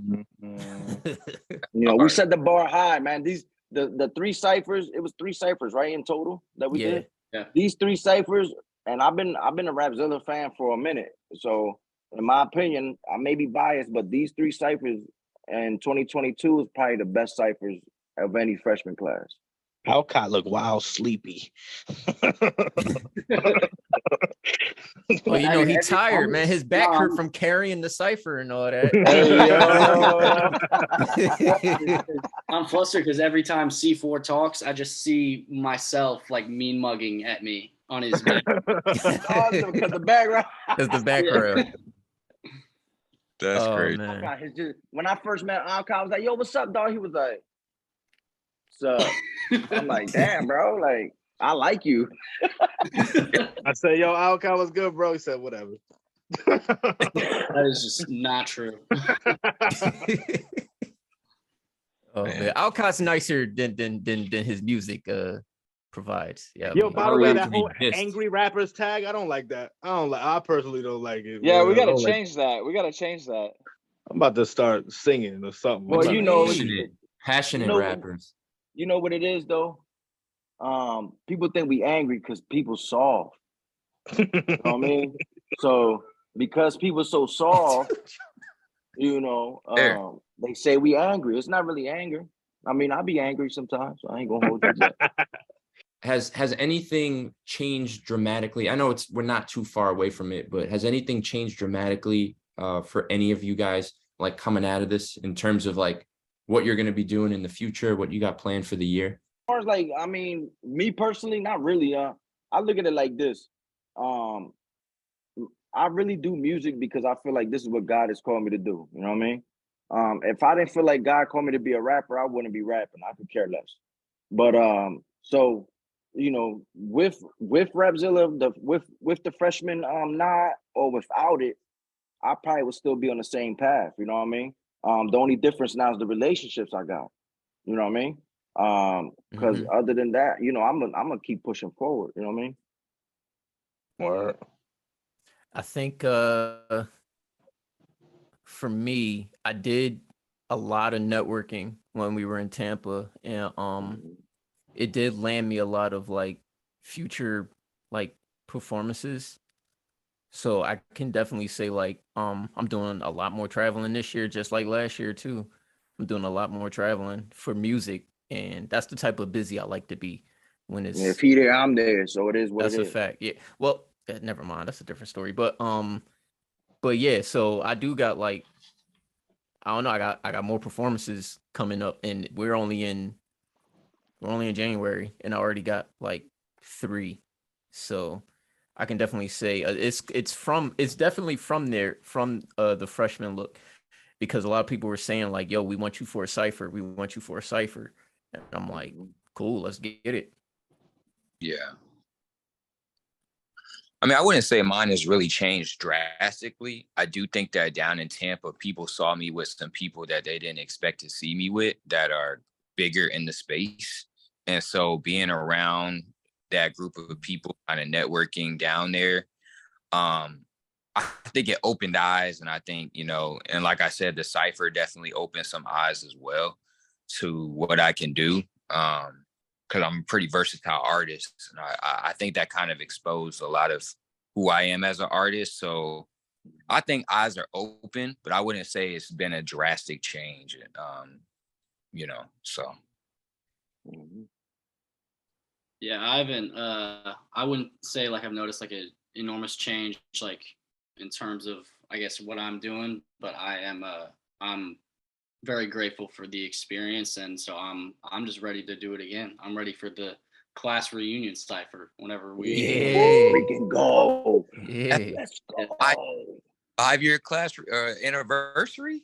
you know, we set the bar high, man. The 3 ciphers. It was 3 ciphers, right, in total that we did. Yeah. These 3 ciphers, and I've been a Rapzilla fan for a minute. So in my opinion, I may be biased, but these 3 ciphers in 2022 is probably the best ciphers of any freshman class. Alcott look wild sleepy. Well, you know, he tired, man. His back hurt from carrying the cipher and all that. Hey, I'm flustered because every time C4 talks, I just see myself like mean mugging at me on his back. Awesome, because the background. Because the background. That's great. Man. When I first met Alcott, I was like, yo, what's up, dog? He was like, what's up? I'm like, damn, bro. Like, I like you. I said, yo, Alcott was good, bro. He said, whatever. That is just not true. Man. Alcott's nicer than his music provides. Yeah. Yo, by the way, that whole angry rappers tag, I don't like that. I personally don't like it. Yeah, we gotta change that. We gotta change that. I'm about to start singing or something. Well, you know, passionate rappers. You know what it is though? People think we angry because people soft. You know what I mean? So because people so soft, you know, they say we angry. It's not really anger. I mean, I be angry sometimes. So I ain't gonna hold you back. Has anything changed dramatically? I know we're not too far away from it, but has anything changed dramatically for any of you guys, like coming out of this, in terms of like what you're going to be doing in the future, what you got planned for the year? As far as like, I mean, me personally, not really. I look at it like this. I really do music because I feel like this is what God has called me to do. You know what I mean? If I didn't feel like God called me to be a rapper, I wouldn't be rapping. I could care less. But so you know, with Rapzilla, with the freshman nod or without it, I probably would still be on the same path. You know what I mean? The only difference now is the relationships I got. You know what I mean? Because other than that, you know, I'm gonna keep pushing forward. You know what I mean? Word. I think for me, I did a lot of networking when we were in Tampa, and it did land me a lot of like future like performances. So I can definitely say like I'm doing a lot more traveling this year, just like last year too. I'm doing a lot more traveling for music, and that's the type of busy I like to be when it's. If he there, I'm there. So it is what it is. That's a fact. Yeah. Well, never mind. That's a different story. But yeah. So I do got like, I don't know. I got more performances coming up, and we're only in January, and I already got like 3. So I can definitely say it's definitely from there, from the freshman look, because a lot of people were saying like, yo, we want you for a cipher. We want you for a cipher. And I'm like, cool, let's get it. Yeah. I mean, I wouldn't say mine has really changed drastically. I do think that down in Tampa, people saw me with some people that they didn't expect to see me with that are bigger in the space. And so being around that group of people, kind of networking down there, I think it opened eyes. And I think, you know, and like I said, the cipher definitely opened some eyes as well to what I can do. Because I'm a pretty versatile artist. And I think that kind of exposed a lot of who I am as an artist. So I think eyes are open, but I wouldn't say it's been a drastic change. You know, so. Yeah, I haven't, I wouldn't say like I've noticed like an enormous change, like in terms of, I guess, what I'm doing, but I'm very grateful for the experience, and so I'm just ready to do it again. I'm ready for the class reunion cipher whenever we freaking go. Yeah. Let's go. 5-year class anniversary.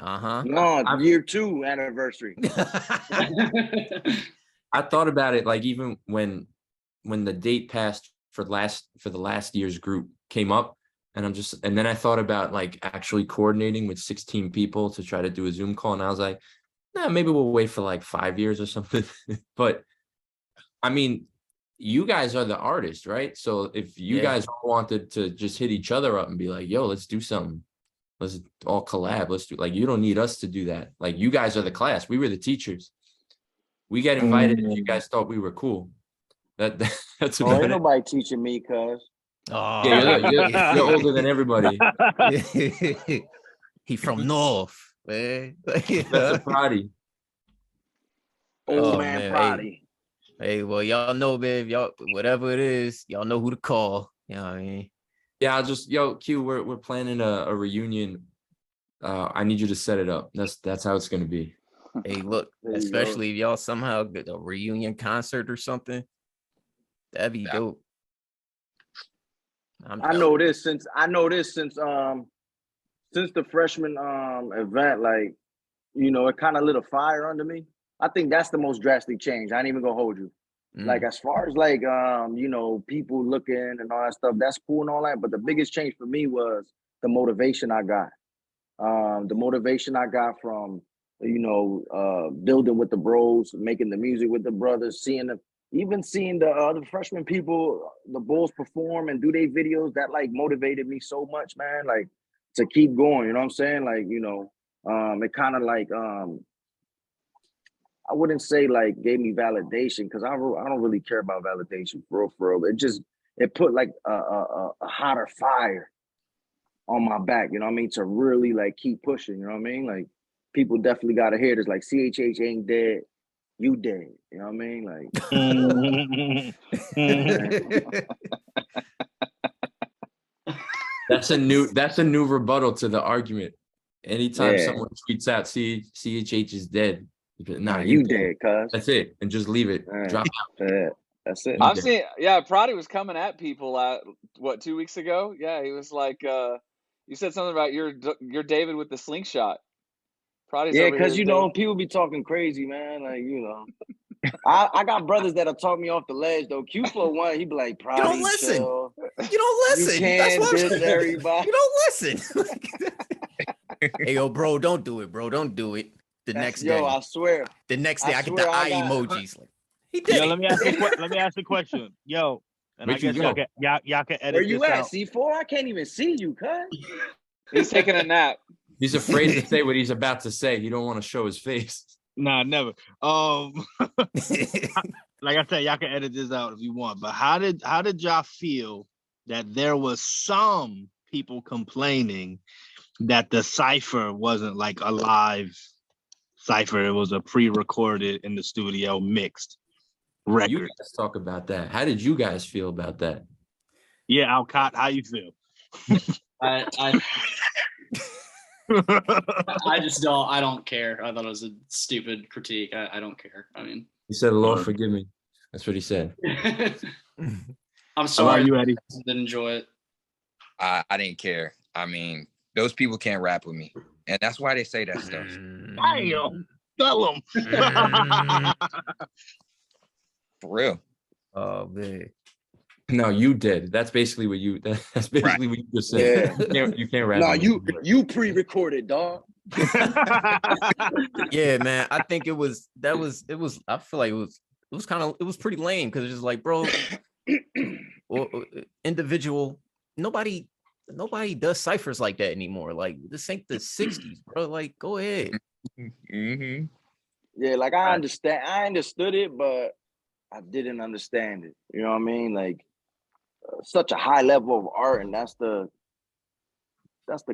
No, year 2 anniversary. I thought about it like even when the date passed for the last year's group came up. And then I thought about like actually coordinating with 16 people to try to do a Zoom call. And I was like, nah, maybe we'll wait for like 5 years or something. But I mean, you guys are the artists, right? So if you guys all wanted to just hit each other up and be like, yo, let's do something. Let's all collab. Let's do, like, you don't need us to do that. Like, you guys are the class. We were the teachers. We get invited if you guys thought we were cool. That's about ain't nobody teaching me, cuz. Oh, yeah, you're older than everybody. He from North, man. That's a Prodi. Old man Prodi. Hey, well, y'all know, man. Y'all, whatever it is, y'all know who to call. You know what I mean? Yeah, I'll just, Q, we're planning a reunion. I need you to set it up. That's how it's gonna be. Hey, look, especially if y'all somehow get a reunion concert or something, that'd be dope. I know this since the freshman event, like, you know, it kind of lit a fire under me. I think that's the most drastic change. I ain't even gonna hold you. Like, as far as like you know, people looking and all that stuff, that's cool and all that. But the biggest change for me was the motivation I got. The motivation I got from, you know, building with the bros, making the music with the brothers, seeing the other freshman people, the Bulls perform and do their videos, that like motivated me so much, man, like to keep going, you know what I'm saying? Like, you know, it kind of like, I wouldn't say like gave me validation, because I don't really care about validation for real. It put like a hotter fire on my back, you know what I mean? To really like keep pushing, you know what I mean? Like, people definitely got to hear this, like, CHH ain't dead. You dead, you know what I mean? Like, that's a new rebuttal to the argument. Anytime someone tweets out CHH is dead, nah, you dead, cuz. That's it, and just leave it. Drop out. That's it. I've seen, Prodi was coming at people 2 weeks ago. Yeah, he was like, you said something about you're David with the slingshot. Prodi's over because here, you know, people be talking crazy, man. Like, you know, I got brothers that'll talk me off the ledge though. Q-Flo one, he be like, Prodi, you don't listen. Chill. You don't listen. You can't diss everybody. You don't listen. Hey, yo, bro, don't do it, bro. Don't do it. The next day, I swear. The next day, I get the eye emojis. Like, he did. Yo, let me ask you a question. Yo, and I guess y'all can edit. Where you this at, out. C4? I can't even see you, cuz. He's taking a nap. He's afraid to say what he's about to say. He don't want to show his face. Nah, never. Like I said, y'all can edit this out if you want. But how did y'all feel that there was some people complaining that the cipher wasn't like a live cipher? It was a pre-recorded in the studio mixed record. You guys talk about that. How did you guys feel about that? Yeah, Alcott, how you feel? I don't care. I thought it was a stupid critique. I don't care. I mean, He said, Lord, forgive me. That's what he said. I'm How sorry. about you, Eddie? Didn't enjoy it. I didn't care. I mean, those people can't rap with me, and that's why they say that stuff. Damn, tell him. For real. Oh man. No, you did. That's basically what you. That's basically what you just said. You can't rap. Nah, on you pre-recorded, dog. Yeah, man. I think it was. I feel like it was pretty lame because it's just like, bro, individual. Nobody does ciphers like that anymore. Like this ain't the 60s, bro. Like, go ahead. Mm-hmm. Yeah, like I understood it, but I didn't understand it. You know what I mean? Like such a high level of art, and that's the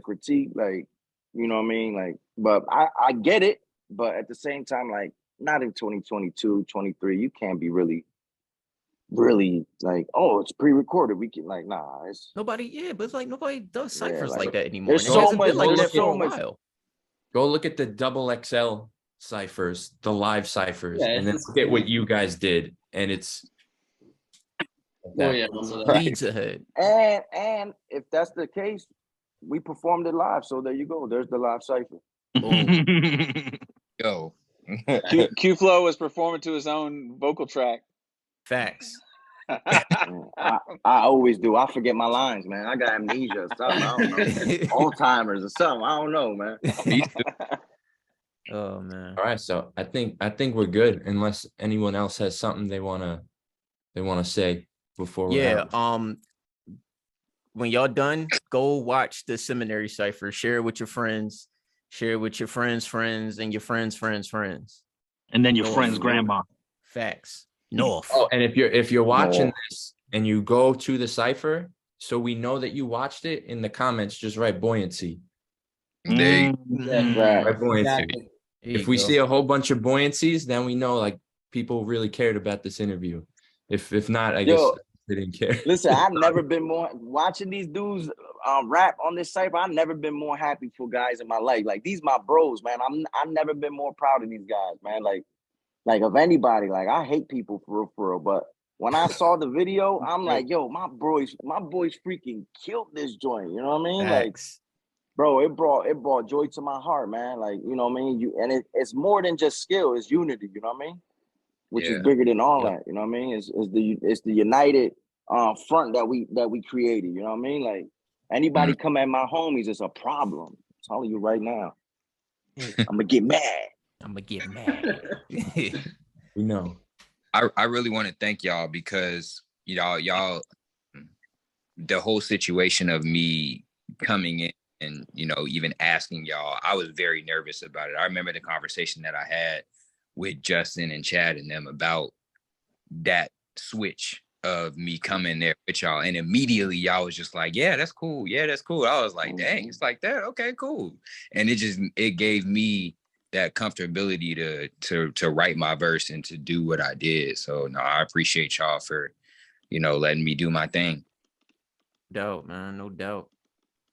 critique. Like, you know what I mean? Like, but I get it, but at the same time, like, not in 2022, 23, you can't be really like, oh, it's pre-recorded. We can like, nah, it's Nobody, but it's like nobody does ciphers like, like that anymore. there's It so hasn't much- been like there's that for so a much- while. Go look at the double XL ciphers, the live ciphers, Yeah, and then look at what you guys did, and it's. Oh yeah, also that. Right. Leads ahead. and if that's the case, we performed it live. So there you go. There's the live cipher. Yo. Q-Flo was performing to his own vocal track. Facts. I always do. I forget my lines, man. I got amnesia or something. I don't know. Alzheimer's or something. I don't know, man. Oh man. All right, so I think we're good unless anyone else has something they wanna say before we're Yeah. out. When y'all done, go watch the Seminary Cypher. Share it with your friends. Share it with your friends' friends and your friends' friends' friends. And then your North. friend's grandma. Facts. North. Oh, and if you're watching this and you go to the cipher, so we know that you watched it, in the comments, just write buoyancy. They Right. Buoyancy. Exactly. There If you we go. see a whole bunch of buoyancies, then we know like people really cared about this interview. If not, I guess they didn't care. Listen, I've never been more watching these dudes rap on this cipher. I've never been more happy for guys in my life. Like these my bros, man. I've never been more proud of these guys, man. Like of anybody. Like I hate people for real. But when I saw the video, I'm like, yo, my boys freaking killed this joint. You know what I mean? Facts. Like, bro, it brought joy to my heart, man. Like, you know what I mean? It's more than just skill, it's unity, you know what I mean? Which is bigger than all that, you know what I mean? It's the united front that we created, you know what I mean? Like anybody come at my homies, it's a problem. I'm telling you right now. I'm gonna get mad. We know. I really want to thank y'all because y'all the whole situation of me coming in and even asking y'all, I was very nervous about it. I remember the conversation that I had with Justin and Chad and them about that switch of me coming there with y'all, and immediately y'all was just like, yeah, that's cool. I was like, dang, it's like that. Okay, cool. And it gave me that comfortability to write my verse and to do what I did. So no, I appreciate y'all for letting me do my thing. Doubt, man, no doubt.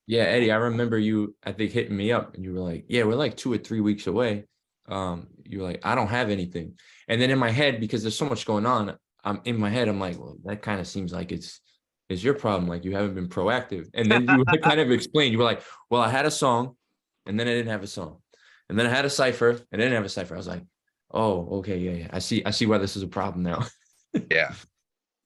Yeah, Eddie, I remember you, I think, hitting me up and you were like, yeah, we're like 2 or 3 weeks away. You were like, I don't have anything. And then in my head, because there's so much going on, I'm like, well, that kind of seems like it's your problem. Like you haven't been proactive. And then you kind of explained, you were like, well, I had a song and then I didn't have a song. And then I had a cipher and I didn't have a cipher. I was like, oh, okay. Yeah. I see why this is a problem now. Yeah.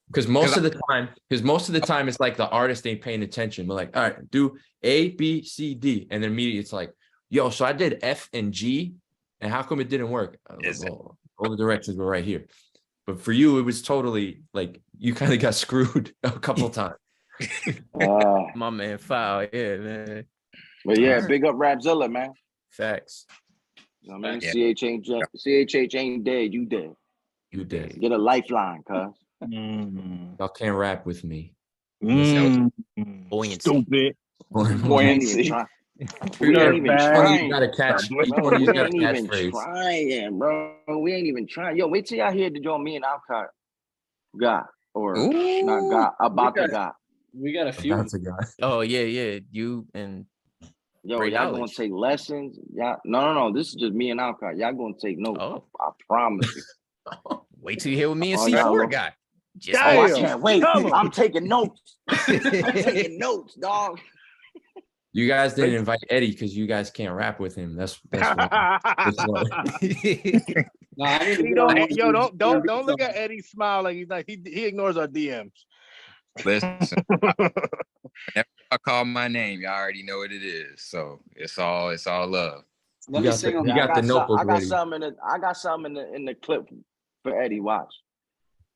Because most of the time it's like the artist ain't paying attention. We're like, all right, do A, B, C, D. And then immediately it's like, yo, so I did F and G. And how come it didn't work? Well, all the directions were right here. But for you, it was totally like you kind of got screwed a couple times. My man, foul. Yeah, man. But yeah, big up Rapzilla, man. Facts. You know what I mean? Yeah. CHH ain't dead. You dead. You did. Get a lifeline, cuz. Y'all can't rap with me. Buoyancy. Stupid. Buoyancy. We ain't even trying. You gotta catch. Bro, we ain't even trying, bro. We ain't even trying. Yo, wait till y'all hear the joint me and Alcott got, or not got, about to got. We got a few. Oh yeah. You and yo, y'all gonna take lessons. Y'all, no. This is just me and Alcott. Y'all gonna take notes. I promise you. Wait till you hear what me and Oh, y'all C4 look- got. Just Oh, I Damn. can't wait. Come on. I'm taking notes. I'm taking notes, dog. You guys didn't invite Eddie because you guys can't rap with him. That's why. That's why. No, I need to You get on don't, one of yo, these don't look at Eddie smile like he's like he ignores our DMs. Listen, whenever I call my name, y'all already know what it is. So it's all love. Let You me got sing the- on you got the notebook I got ready. something in the clip for Eddie. Watch.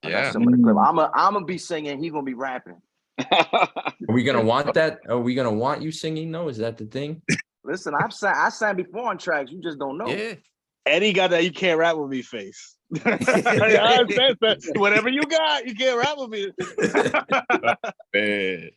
I got Yeah. some in the clip. I'm gonna be singing. He's gonna be rapping. Are we gonna want that? Are we gonna want you singing? No, is that the thing? Listen, I sang before on tracks. You just don't know. Yeah. Eddie got that you can't rap with me face. I understand that. Whatever you got, you can't rap with me. Man.